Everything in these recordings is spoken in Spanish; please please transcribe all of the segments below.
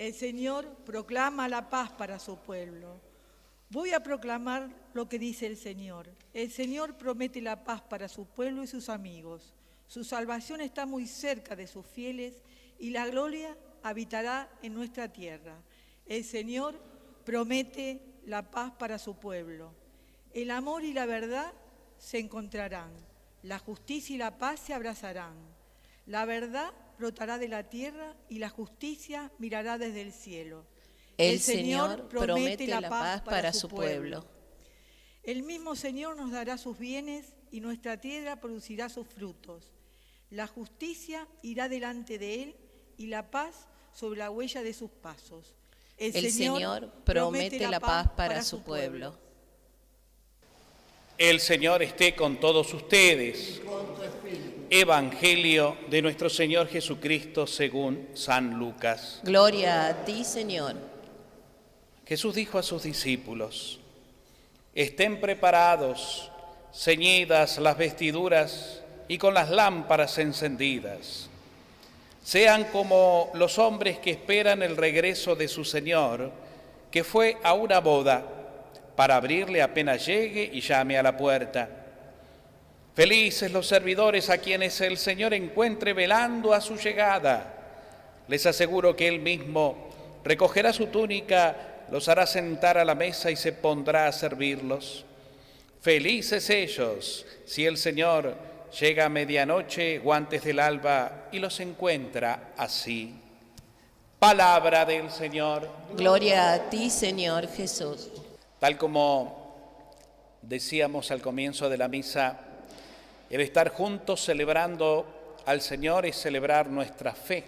El Señor proclama la paz para su pueblo. Voy a proclamar lo que dice el Señor. El Señor promete la paz para su pueblo y sus amigos. Su salvación está muy cerca de sus fieles y la gloria habitará en nuestra tierra. El Señor promete la paz para su pueblo. El amor y la verdad se encontrarán. La justicia y la paz se abrazarán. La verdad brotará de la tierra y la justicia mirará desde el cielo. El Señor promete la paz para su pueblo. El mismo Señor nos dará sus bienes y nuestra tierra producirá sus frutos. La justicia irá delante de él y la paz sobre la huella de sus pasos. El Señor promete la paz para su pueblo. El Señor esté con todos ustedes. Evangelio de nuestro Señor Jesucristo según San Lucas. Gloria a ti, Señor. Jesús dijo a sus discípulos: estén preparados, ceñidas las vestiduras y con las lámparas encendidas. Sean como los hombres que esperan el regreso de su Señor, que fue a una boda, para abrirle apenas llegue y llame a la puerta. Felices los servidores a quienes el Señor encuentre velando a su llegada. Les aseguro que Él mismo recogerá su túnica, los hará sentar a la mesa y se pondrá a servirlos. Felices ellos si el Señor llega a medianoche o antes del alba y los encuentra así. Palabra del Señor. Gloria a ti, Señor Jesús. Tal como decíamos al comienzo de la misa, el estar juntos celebrando al Señor es celebrar nuestra fe.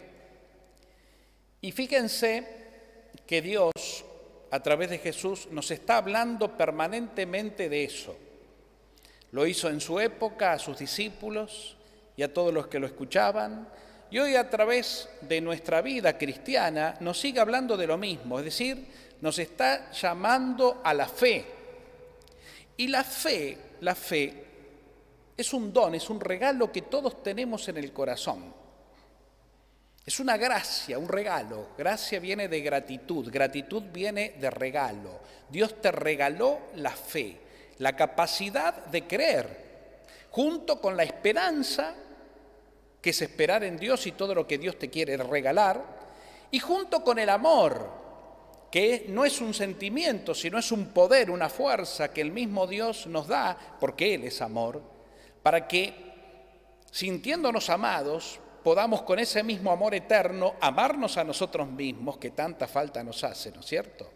Y fíjense que Dios, a través de Jesús, nos está hablando permanentemente de eso. Lo hizo en su época a sus discípulos y a todos los que lo escuchaban, y hoy a través de nuestra vida cristiana nos sigue hablando de lo mismo, es decir, nos está llamando a la fe. Y la fe es un don, es un regalo que todos tenemos en el corazón. Es una gracia, un regalo. Gracia viene de gratitud, gratitud viene de regalo. Dios te regaló la fe, la capacidad de creer, junto con la esperanza, que es esperar en Dios y todo lo que Dios te quiere regalar, y junto con el amor, que no es un sentimiento, sino es un poder, una fuerza que el mismo Dios nos da, porque Él es amor, para que, sintiéndonos amados, podamos con ese mismo amor eterno amarnos a nosotros mismos, que tanta falta nos hace, ¿no es cierto?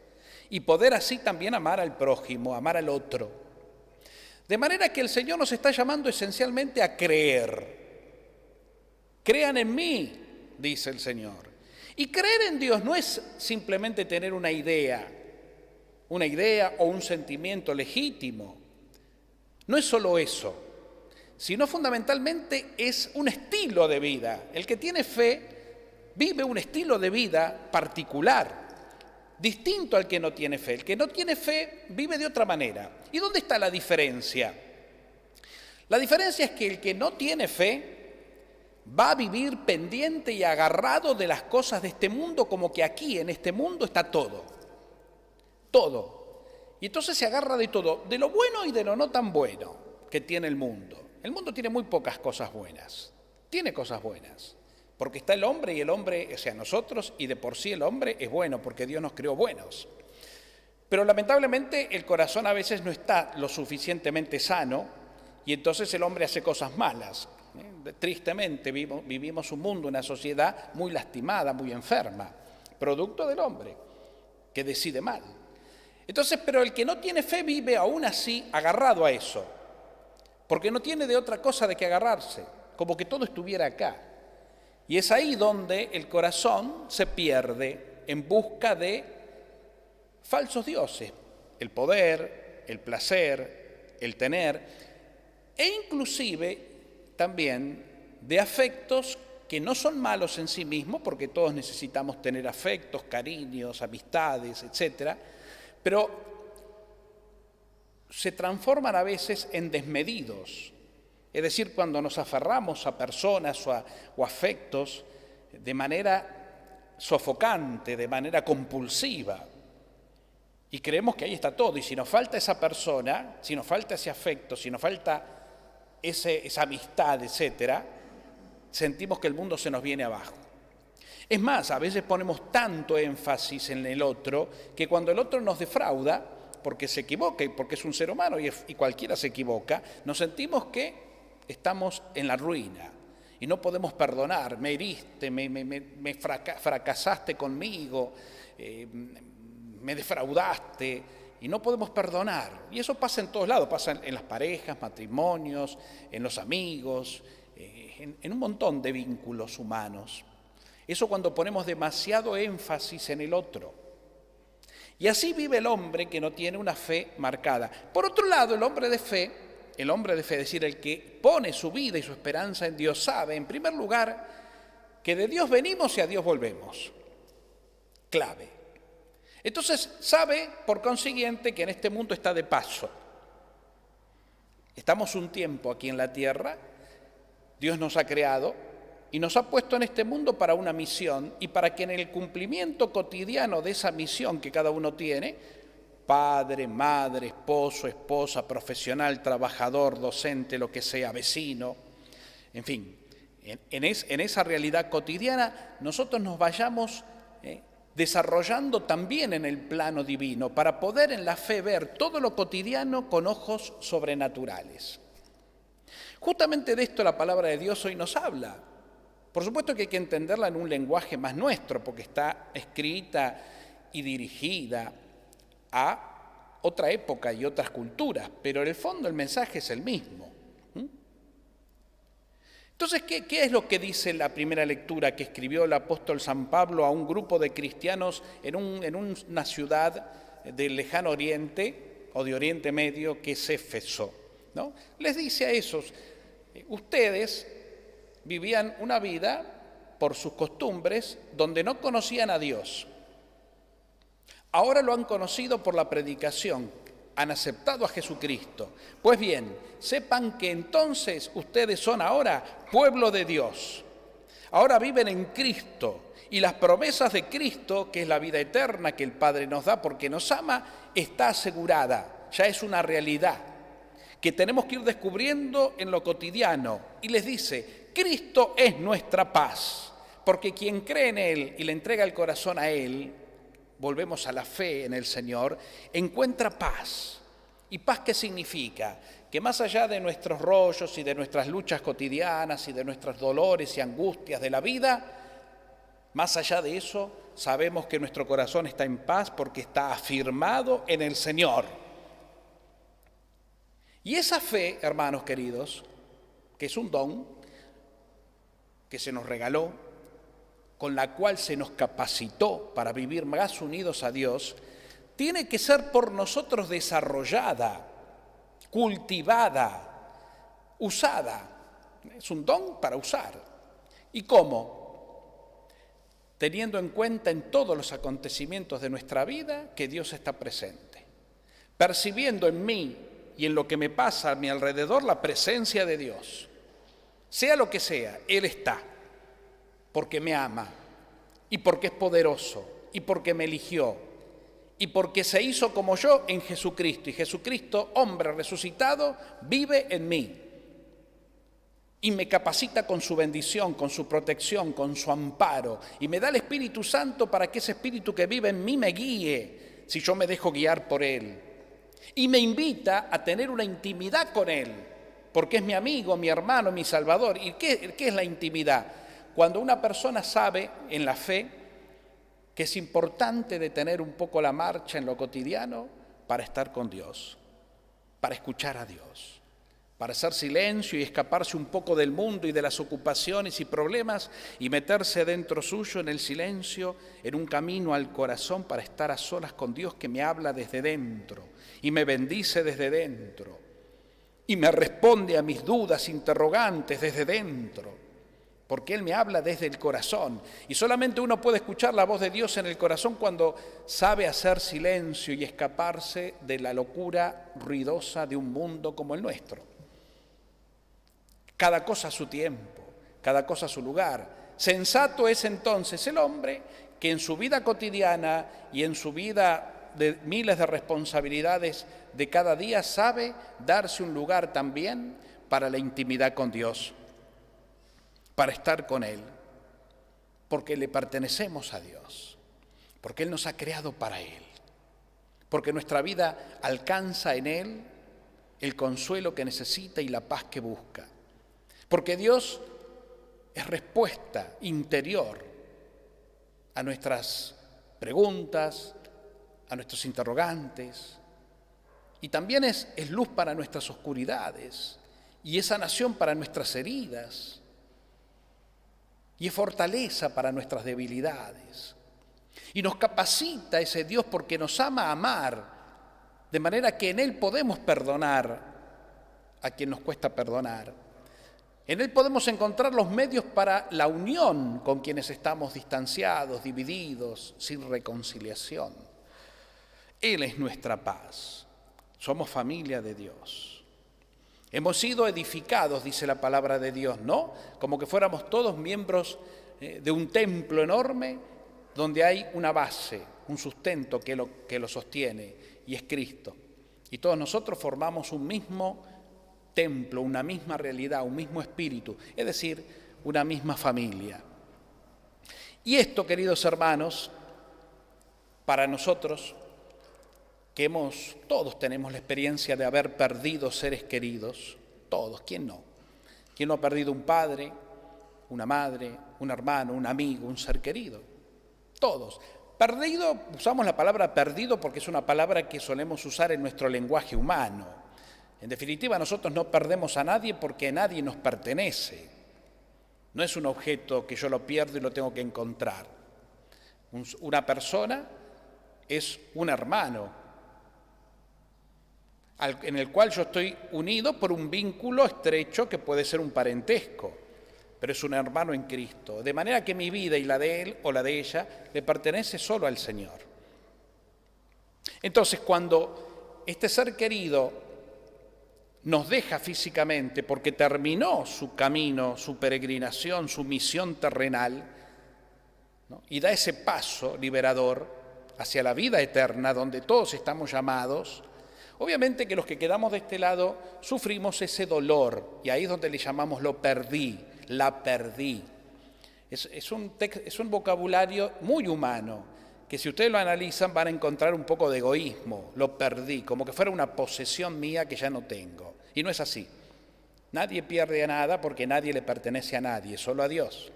Y poder así también amar al prójimo, amar al otro. De manera que el Señor nos está llamando esencialmente a creer. Crean en mí, dice el Señor. Y creer en Dios no es simplemente tener una idea o un sentimiento legítimo. No es solo eso, sino fundamentalmente es un estilo de vida. El que tiene fe vive un estilo de vida particular, distinto al que no tiene fe. El que no tiene fe vive de otra manera. ¿Y dónde está la diferencia? La diferencia es que el que no tiene fe va a vivir pendiente y agarrado de las cosas de este mundo, como que aquí en este mundo está todo. Todo. Y entonces se agarra de todo, de lo bueno y de lo no tan bueno que tiene el mundo. El mundo tiene muy pocas cosas buenas. Tiene cosas buenas. Porque está el hombre y el hombre, o sea, nosotros, y de por sí el hombre es bueno porque Dios nos creó buenos. Pero lamentablemente el corazón a veces no está lo suficientemente sano y entonces el hombre hace cosas malas. Tristemente vivimos un mundo, una sociedad muy lastimada, muy enferma, producto del hombre que decide mal. Entonces, pero el que no tiene fe vive aún así agarrado a eso, porque no tiene de otra cosa de que agarrarse, como que todo estuviera acá. Y es ahí donde el corazón se pierde en busca de falsos dioses, el poder, el placer, el tener, e inclusive también de afectos que no son malos en sí mismos, porque todos necesitamos tener afectos, cariños, amistades, etc., pero se transforman a veces en desmedidos. Es decir, cuando nos aferramos a personas o afectos de manera sofocante, de manera compulsiva. Y creemos que ahí está todo. Y si nos falta esa persona, si nos falta ese afecto, si nos falta esa amistad, etcétera, sentimos que el mundo se nos viene abajo. Es más, a veces ponemos tanto énfasis en el otro que cuando el otro nos defrauda, porque se equivoca y porque es un ser humano y cualquiera se equivoca, nos sentimos que estamos en la ruina y no podemos perdonar. Me heriste, me fracasaste conmigo, me defraudaste y no podemos perdonar. Y eso pasa en todos lados, pasa en las parejas, matrimonios, en los amigos, en un montón de vínculos humanos. Eso cuando ponemos demasiado énfasis en el otro. Y así vive el hombre que no tiene una fe marcada. Por otro lado, el hombre de fe, es decir, el que pone su vida y su esperanza en Dios, sabe, en primer lugar, que de Dios venimos y a Dios volvemos. Clave. Entonces, sabe, por consiguiente, que en este mundo está de paso. Estamos un tiempo aquí en la tierra, Dios nos ha creado y nos ha puesto en este mundo para una misión y para que en el cumplimiento cotidiano de esa misión que cada uno tiene, padre, madre, esposo, esposa, profesional, trabajador, docente, lo que sea, vecino, en fin, en esa realidad cotidiana nosotros nos vayamos desarrollando también en el plano divino para poder en la fe ver todo lo cotidiano con ojos sobrenaturales. Justamente de esto la palabra de Dios hoy nos habla. Por supuesto que hay que entenderla en un lenguaje más nuestro, porque está escrita y dirigida a otra época y otras culturas, pero en el fondo el mensaje es el mismo. Entonces, ¿qué es lo que dice la primera lectura que escribió el apóstol San Pablo a un grupo de cristianos en una ciudad del lejano oriente o de Oriente Medio que es Éfeso, ¿no? Les dice a esos, ustedes vivían una vida por sus costumbres donde no conocían a Dios. Ahora lo han conocido por la predicación, han aceptado a Jesucristo. Pues bien, sepan que entonces ustedes son ahora pueblo de Dios. Ahora viven en Cristo y las promesas de Cristo, que es la vida eterna que el Padre nos da porque nos ama, está asegurada, ya es una realidad que tenemos que ir descubriendo en lo cotidiano. Y les dice, Cristo es nuestra paz, porque quien cree en Él y le entrega el corazón a Él, volvemos a la fe en el Señor, encuentra paz. ¿Y paz qué significa? Que más allá de nuestros rollos y de nuestras luchas cotidianas y de nuestros dolores y angustias de la vida, más allá de eso, sabemos que nuestro corazón está en paz porque está afirmado en el Señor. Y esa fe, hermanos queridos, que es un don que se nos regaló, con la cual se nos capacitó para vivir más unidos a Dios, tiene que ser por nosotros desarrollada, cultivada, usada. Es un don para usar. ¿Y cómo? Teniendo en cuenta en todos los acontecimientos de nuestra vida que Dios está presente. Percibiendo en mí y en lo que me pasa a mi alrededor la presencia de Dios. Sea lo que sea, Él está, porque me ama, y porque es poderoso, y porque me eligió, y porque se hizo como yo en Jesucristo, y Jesucristo, hombre resucitado, vive en mí, y me capacita con su bendición, con su protección, con su amparo, y me da el Espíritu Santo para que ese Espíritu que vive en mí me guíe, si yo me dejo guiar por Él. Y me invita a tener una intimidad con Él, porque es mi amigo, mi hermano, mi Salvador. ¿Y qué es la intimidad? Cuando una persona sabe en la fe que es importante detener un poco la marcha en lo cotidiano para estar con Dios, para escuchar a Dios, para hacer silencio y escaparse un poco del mundo y de las ocupaciones y problemas y meterse dentro suyo en el silencio, en un camino al corazón para estar a solas con Dios que me habla desde dentro y me bendice desde dentro y me responde a mis dudas interrogantes desde dentro, porque Él me habla desde el corazón. Y solamente uno puede escuchar la voz de Dios en el corazón cuando sabe hacer silencio y escaparse de la locura ruidosa de un mundo como el nuestro. Cada cosa a su tiempo, cada cosa a su lugar. Sensato es entonces el hombre que en su vida cotidiana y en su vida de miles de responsabilidades de cada día sabe darse un lugar también para la intimidad con Dios, para estar con Él, porque le pertenecemos a Dios, porque Él nos ha creado para Él, porque nuestra vida alcanza en Él el consuelo que necesita y la paz que busca, porque Dios es respuesta interior a nuestras preguntas, a nuestros interrogantes, y también es luz para nuestras oscuridades, y es sanación para nuestras heridas, y es fortaleza para nuestras debilidades. Y nos capacita ese Dios porque nos ama amar, de manera que en Él podemos perdonar a quien nos cuesta perdonar. En Él podemos encontrar los medios para la unión con quienes estamos distanciados, divididos, sin reconciliación. Él es nuestra paz. Somos familia de Dios. Hemos sido edificados, dice la palabra de Dios, ¿no? Como que fuéramos todos miembros de un templo enorme donde hay una base, un sustento que lo sostiene, y es Cristo. Y todos nosotros formamos un mismo templo, una misma realidad, un mismo espíritu, es decir, una misma familia. Y esto, queridos hermanos, para nosotros, que todos tenemos la experiencia de haber perdido seres queridos, todos, ¿quién no? ¿Quién no ha perdido un padre, una madre, un hermano, un amigo, un ser querido? Todos. Perdido, usamos la palabra perdido porque es una palabra que solemos usar en nuestro lenguaje humano. En definitiva, nosotros no perdemos a nadie porque nadie nos pertenece. No es un objeto que yo lo pierdo y lo tengo que encontrar. Una persona es un hermano en el cual yo estoy unido por un vínculo estrecho que puede ser un parentesco, pero es un hermano en Cristo, de manera que mi vida y la de él o la de ella le pertenece solo al Señor. Entonces, cuando este ser querido nos deja físicamente porque terminó su camino, su peregrinación, su misión terrenal, ¿no?, y da ese paso liberador hacia la vida eterna donde todos estamos llamados, obviamente que los que quedamos de este lado sufrimos ese dolor, y ahí es donde le llamamos lo perdí, la perdí. Es un vocabulario muy humano, que si ustedes lo analizan van a encontrar un poco de egoísmo, lo perdí, como que fuera una posesión mía que ya no tengo. Y no es así. Nadie pierde a nada porque nadie le pertenece a nadie, solo a Dios.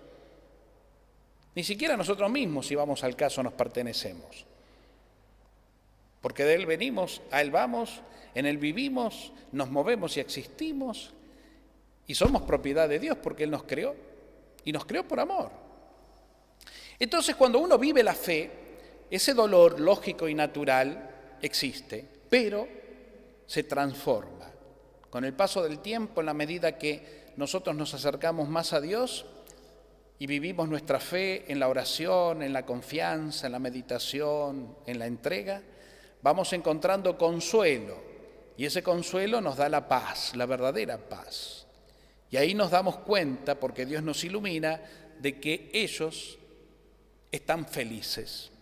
Ni siquiera nosotros mismos, si vamos al caso, nos pertenecemos. Porque de Él venimos, a Él vamos, en Él vivimos, nos movemos y existimos, y somos propiedad de Dios porque Él nos creó, y nos creó por amor. Entonces, cuando uno vive la fe, ese dolor lógico y natural existe, pero se transforma. Con el paso del tiempo, en la medida que nosotros nos acercamos más a Dios y vivimos nuestra fe en la oración, en la confianza, en la meditación, en la entrega, vamos encontrando consuelo, y ese consuelo nos da la paz, la verdadera paz. Y ahí nos damos cuenta, porque Dios nos ilumina, de que ellos están felices,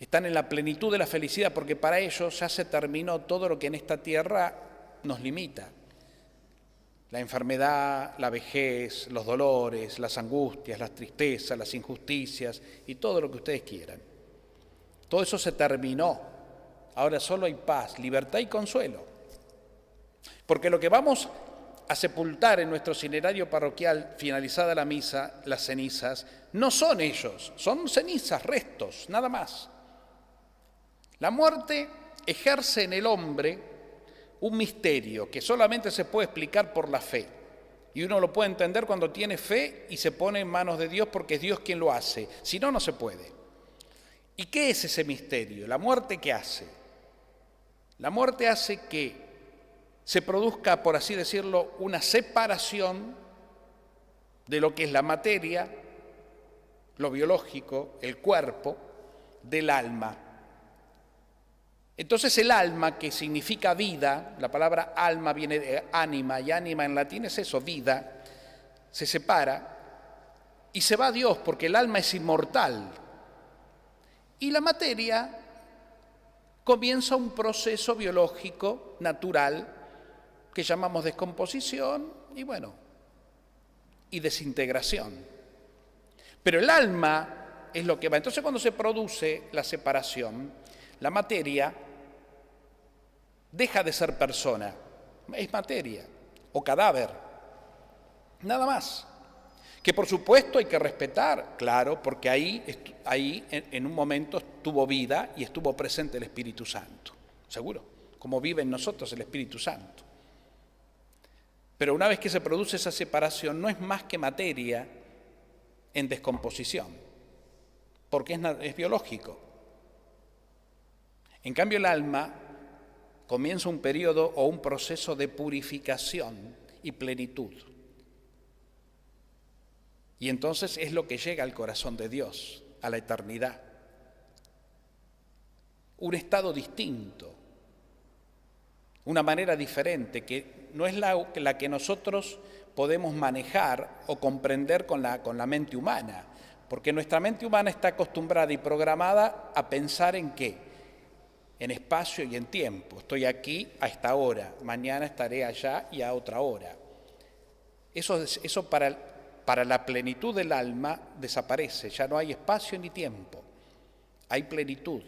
están en la plenitud de la felicidad, porque para ellos ya se terminó todo lo que en esta tierra nos limita. La enfermedad, la vejez, los dolores, las angustias, las tristezas, las injusticias y todo lo que ustedes quieran. Todo eso se terminó. Ahora solo hay paz, libertad y consuelo. Porque lo que vamos a sepultar en nuestro cinerario parroquial, finalizada la misa, las cenizas, no son ellos, son cenizas, restos, nada más. La muerte ejerce en el hombre un misterio que solamente se puede explicar por la fe. Y uno lo puede entender cuando tiene fe y se pone en manos de Dios porque es Dios quien lo hace. Si no, no se puede. ¿Y qué es ese misterio? ¿La muerte qué hace? La muerte hace que se produzca, por así decirlo, una separación de lo que es la materia, lo biológico, el cuerpo, del alma. Entonces el alma, que significa vida, la palabra alma viene de ánima, y ánima en latín es eso, vida, se separa y se va a Dios, porque el alma es inmortal. Y la materia comienza un proceso biológico natural que llamamos descomposición y desintegración. Pero el alma es lo que va. Entonces, cuando se produce la separación, la materia deja de ser persona, es materia o cadáver, nada más. Que por supuesto hay que respetar, claro, porque ahí en un momento tuvo vida y estuvo presente el Espíritu Santo, seguro, como vive en nosotros el Espíritu Santo. Pero una vez que se produce esa separación, no es más que materia en descomposición, porque es biológico. En cambio, el alma comienza un periodo o un proceso de purificación y plenitud. Y entonces es lo que llega al corazón de Dios, a la eternidad. Un estado distinto, una manera diferente, que no es la que nosotros podemos manejar o comprender con la mente humana, porque nuestra mente humana está acostumbrada y programada a pensar en ¿qué? En espacio y en tiempo. Estoy aquí a esta hora, mañana estaré allá y a otra hora. Eso para la plenitud del alma desaparece, ya no hay espacio ni tiempo, hay plenitud,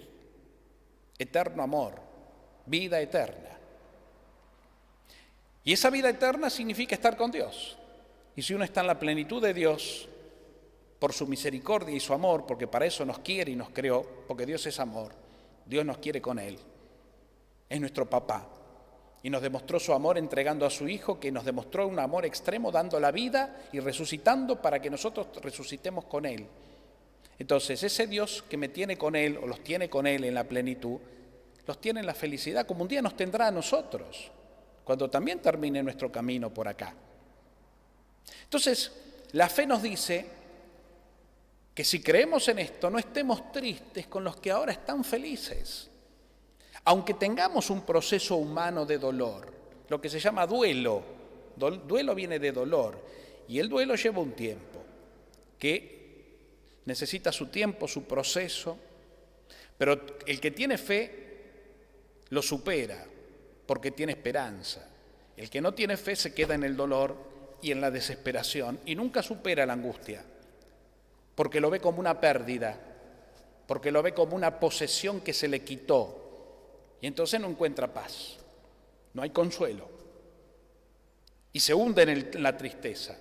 eterno amor, vida eterna. Y esa vida eterna significa estar con Dios. Y si uno está en la plenitud de Dios, por su misericordia y su amor, porque para eso nos quiere y nos creó, porque Dios es amor, Dios nos quiere con Él, es nuestro papá. Y nos demostró su amor entregando a su Hijo, que nos demostró un amor extremo, dando la vida y resucitando para que nosotros resucitemos con Él. Entonces, ese Dios que me tiene con Él, o los tiene con Él en la plenitud, los tiene en la felicidad, como un día nos tendrá a nosotros, cuando también termine nuestro camino por acá. Entonces, la fe nos dice que si creemos en esto, no estemos tristes con los que ahora están felices. Aunque tengamos un proceso humano de dolor, lo que se llama duelo, duelo viene de dolor, y el duelo lleva un tiempo, que necesita su tiempo, su proceso, pero el que tiene fe lo supera, porque tiene esperanza. El que no tiene fe se queda en el dolor y en la desesperación, y nunca supera la angustia, porque lo ve como una pérdida, porque lo ve como una posesión que se le quitó. Y entonces no encuentra paz, no hay consuelo. Y se hunde en la tristeza.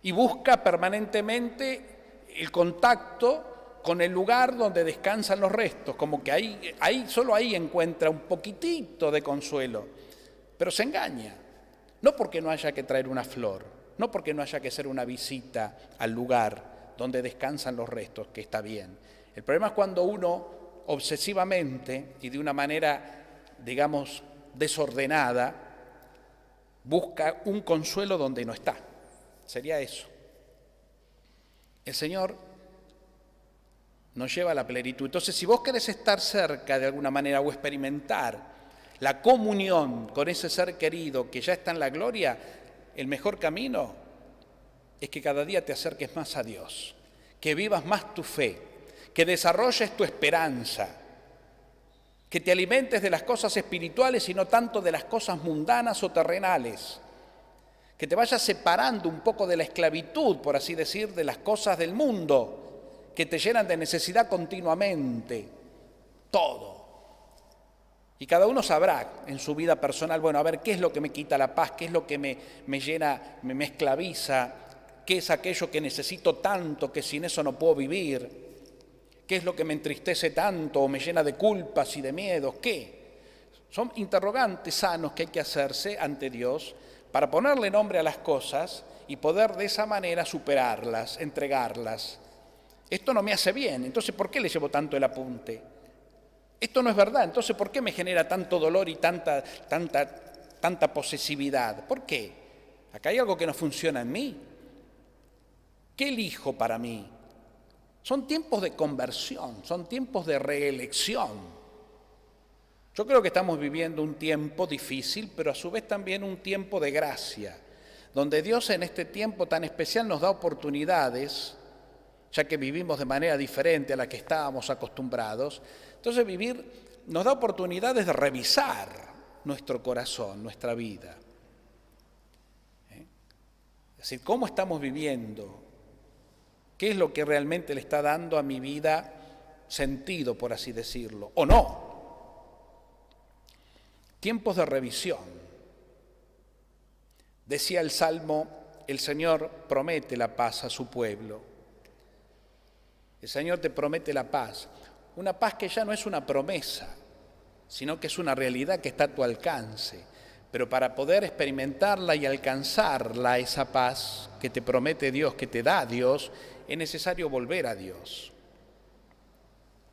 Y busca permanentemente el contacto con el lugar donde descansan los restos, como que solo ahí encuentra un poquitito de consuelo. Pero se engaña, no porque no haya que traer una flor, no porque no haya que hacer una visita al lugar donde descansan los restos, que está bien. El problema es cuando uno obsesivamente y de una manera, digamos, desordenada, busca un consuelo donde no está. Sería eso. El Señor nos lleva a la plenitud. Entonces, si vos querés estar cerca de alguna manera o experimentar la comunión con ese ser querido que ya está en la gloria, el mejor camino es que cada día te acerques más a Dios, que vivas más tu fe, que desarrolles tu esperanza, que te alimentes de las cosas espirituales y no tanto de las cosas mundanas o terrenales, que te vayas separando un poco de la esclavitud, por así decir, de las cosas del mundo, que te llenan de necesidad continuamente, todo. Y cada uno sabrá en su vida personal, bueno, a ver, ¿qué es lo que me quita la paz? ¿Qué es lo que me llena, me esclaviza? ¿Qué es aquello que necesito tanto que sin eso no puedo vivir? ¿Qué es lo que me entristece tanto o me llena de culpas y de miedos? ¿Qué? Son interrogantes sanos que hay que hacerse ante Dios para ponerle nombre a las cosas y poder de esa manera superarlas, entregarlas. Esto no me hace bien, entonces ¿por qué le llevo tanto el apunte? Esto no es verdad, entonces ¿por qué me genera tanto dolor y tanta posesividad? ¿Por qué? Acá hay algo que no funciona en mí. ¿Qué elijo para mí? Son tiempos de conversión, son tiempos de reelección. Yo creo que estamos viviendo un tiempo difícil, pero a su vez también un tiempo de gracia, donde Dios en este tiempo tan especial nos da oportunidades ya que vivimos de manera diferente a la que estábamos acostumbrados. Entonces vivir nos da oportunidades de revisar nuestro corazón, nuestra vida. Es decir, ¿cómo estamos viviendo? ¿Qué es lo que realmente le está dando a mi vida sentido, por así decirlo? ¿O no? Tiempos de revisión. Decía el Salmo, el Señor promete la paz a su pueblo. El Señor te promete la paz. Una paz que ya no es una promesa, sino que es una realidad que está a tu alcance. Pero para poder experimentarla y alcanzarla, esa paz que te promete Dios, que te da Dios, es necesario volver a Dios.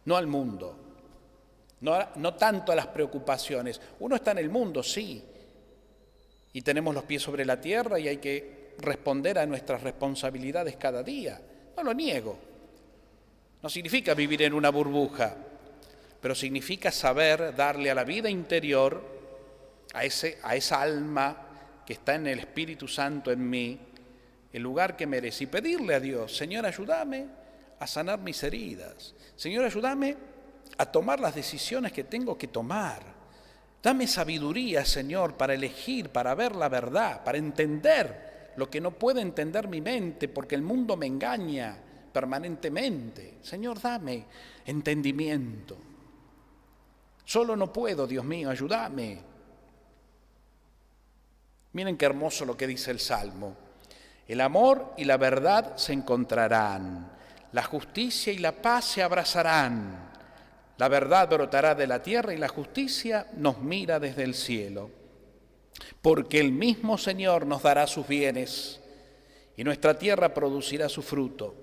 No al mundo, no tanto a las preocupaciones. Uno está en el mundo, sí, y tenemos los pies sobre la tierra y hay que responder a nuestras responsabilidades cada día. No lo niego. No significa vivir en una burbuja, pero significa saber darle a la vida interior, a esa alma que está en el Espíritu Santo en mí, el lugar que merece, y pedirle a Dios: Señor, ayúdame a sanar mis heridas. Señor, ayúdame a tomar las decisiones que tengo que tomar. Dame sabiduría, Señor, para elegir, para ver la verdad, para entender lo que no puede entender mi mente, porque el mundo me engaña permanentemente. Señor, dame entendimiento. Solo no puedo, Dios mío, ayúdame. Miren qué hermoso lo que dice el Salmo. El amor y la verdad se encontrarán, la justicia y la paz se abrazarán. La verdad brotará de la tierra y la justicia nos mira desde el cielo. Porque el mismo Señor nos dará sus bienes y nuestra tierra producirá su fruto.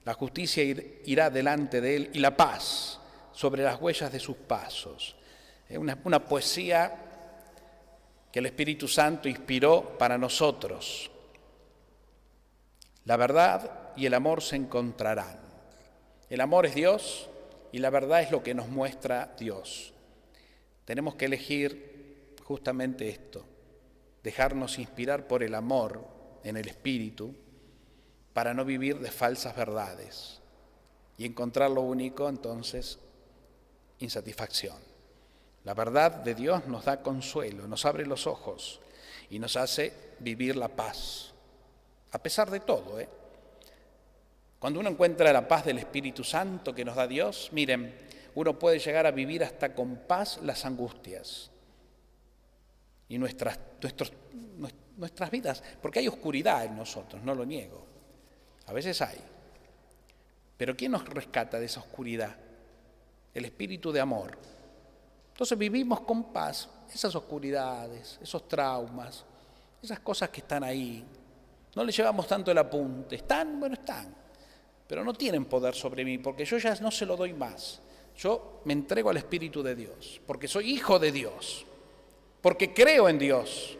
La justicia irá delante de él y la paz sobre las huellas de sus pasos. Es una poesía que el Espíritu Santo inspiró para nosotros. La verdad y el amor se encontrarán. El amor es Dios y la verdad es lo que nos muestra Dios. Tenemos que elegir justamente esto, dejarnos inspirar por el amor en el Espíritu para no vivir de falsas verdades y encontrar lo único, entonces, insatisfacción. La verdad de Dios nos da consuelo, nos abre los ojos y nos hace vivir la paz, a pesar de todo. Cuando uno encuentra la paz del Espíritu Santo que nos da Dios, miren, uno puede llegar a vivir hasta con paz las angustias y nuestras vidas, porque hay oscuridad en nosotros, no lo niego. A veces hay. Pero ¿quién nos rescata de esa oscuridad? El Espíritu de amor. Entonces vivimos con paz esas oscuridades, esos traumas, esas cosas que están ahí. No le llevamos tanto el apunte. Están, pero no tienen poder sobre mí, porque yo ya no se lo doy más. Yo me entrego al Espíritu de Dios, porque soy hijo de Dios, porque creo en Dios,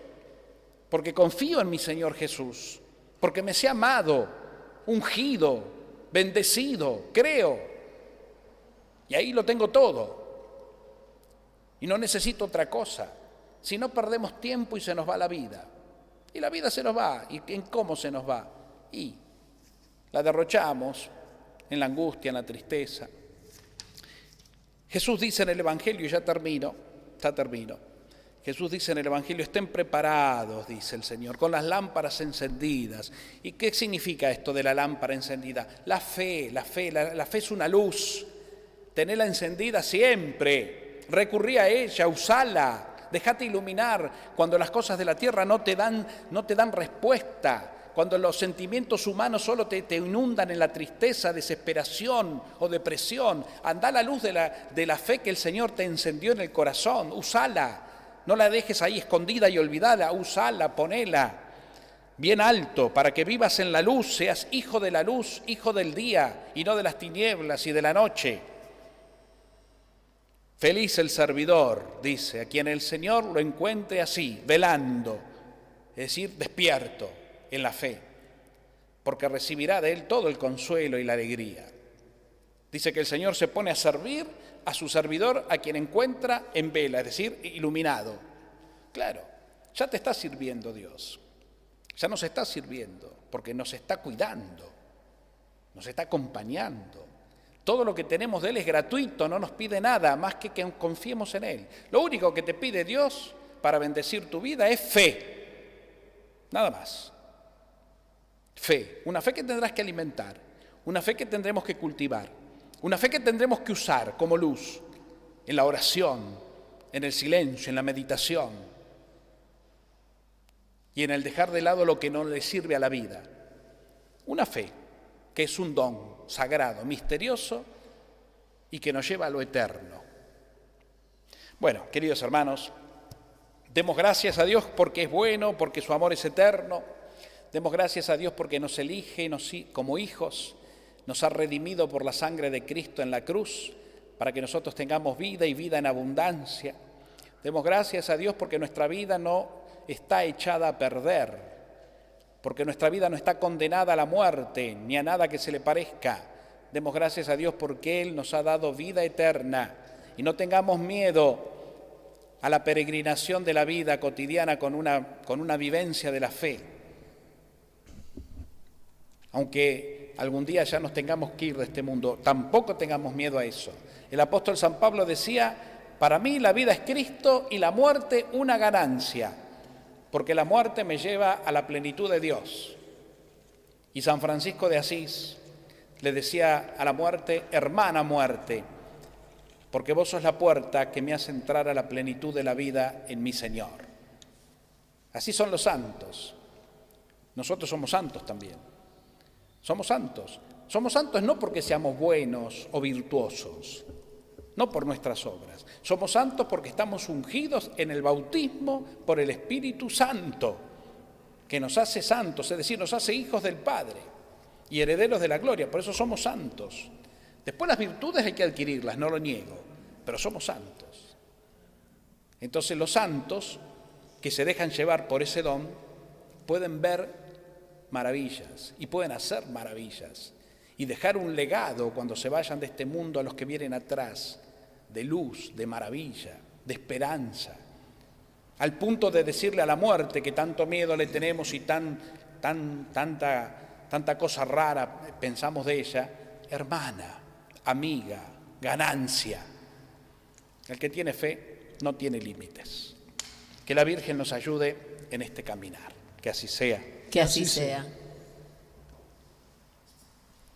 porque confío en mi Señor Jesús, porque me sé amado, ungido, bendecido, creo. Y ahí lo tengo todo. Y no necesito otra cosa. Si no, perdemos tiempo y se nos va la vida. Y la vida se nos va. ¿Y en cómo se nos va? Y la derrochamos en la angustia, en la tristeza. Jesús dice en el Evangelio, y ya termino. Jesús dice en el Evangelio: estén preparados, dice el Señor, con las lámparas encendidas. ¿Y qué significa esto de la lámpara encendida? La fe es una luz. Tenela encendida siempre, recurrí a ella, usala, déjate iluminar cuando las cosas de la tierra no te dan respuesta. Cuando los sentimientos humanos solo te inundan en la tristeza, desesperación o depresión, anda a la luz de la fe que el Señor te encendió en el corazón, úsala, no la dejes ahí escondida y olvidada, úsala, ponela bien alto para que vivas en la luz, seas hijo de la luz, hijo del día y no de las tinieblas y de la noche. Feliz el servidor, dice, a quien el Señor lo encuentre así, velando, es decir, despierto en la fe, porque recibirá de él todo el consuelo y la alegría. Dice que el Señor se pone a servir a su servidor, a quien encuentra en vela, es decir, iluminado. Claro, ya te está sirviendo Dios, ya nos está sirviendo, porque nos está cuidando. nos está acompañando. Todo lo que tenemos de Él es gratuito, no nos pide nada más que confiemos en Él. Lo único que te pide Dios para bendecir tu vida es fe, nada más. Fe, una fe que tendrás que alimentar, una fe que tendremos que cultivar, una fe que tendremos que usar como luz en la oración, en el silencio, en la meditación y en el dejar de lado lo que no le sirve a la vida. Una fe que es un don sagrado, misterioso y que nos lleva a lo eterno. Bueno, queridos hermanos, demos gracias a Dios porque es bueno, porque su amor es eterno. Demos gracias a Dios porque nos elige como hijos, nos ha redimido por la sangre de Cristo en la cruz, para que nosotros tengamos vida y vida en abundancia. Demos gracias a Dios porque nuestra vida no está echada a perder, porque nuestra vida no está condenada a la muerte, ni a nada que se le parezca. Demos gracias a Dios porque Él nos ha dado vida eterna y no tengamos miedo a la peregrinación de la vida cotidiana con una vivencia de la fe. Aunque algún día ya nos tengamos que ir de este mundo, tampoco tengamos miedo a eso. El apóstol San Pablo decía: para mí la vida es Cristo y la muerte una ganancia, porque la muerte me lleva a la plenitud de Dios. Y San Francisco de Asís le decía a la muerte: hermana muerte, porque vos sos la puerta que me hace entrar a la plenitud de la vida en mi Señor. Así son los santos. Nosotros somos santos también. Somos santos. Somos santos no porque seamos buenos o virtuosos, no por nuestras obras. Somos santos porque estamos ungidos en el bautismo por el Espíritu Santo, que nos hace santos, es decir, nos hace hijos del Padre y herederos de la gloria. Por eso somos santos. Después las virtudes hay que adquirirlas, no lo niego, pero somos santos. Entonces los santos que se dejan llevar por ese don pueden ver maravillas y pueden hacer maravillas y dejar un legado cuando se vayan de este mundo a los que vienen atrás, de luz, de maravilla, de esperanza, al punto de decirle a la muerte que tanto miedo le tenemos y tanta cosa rara pensamos de ella: hermana, amiga, ganancia. El que tiene fe no tiene límites. Que la Virgen nos ayude en este caminar. Que así sea. Que así sea.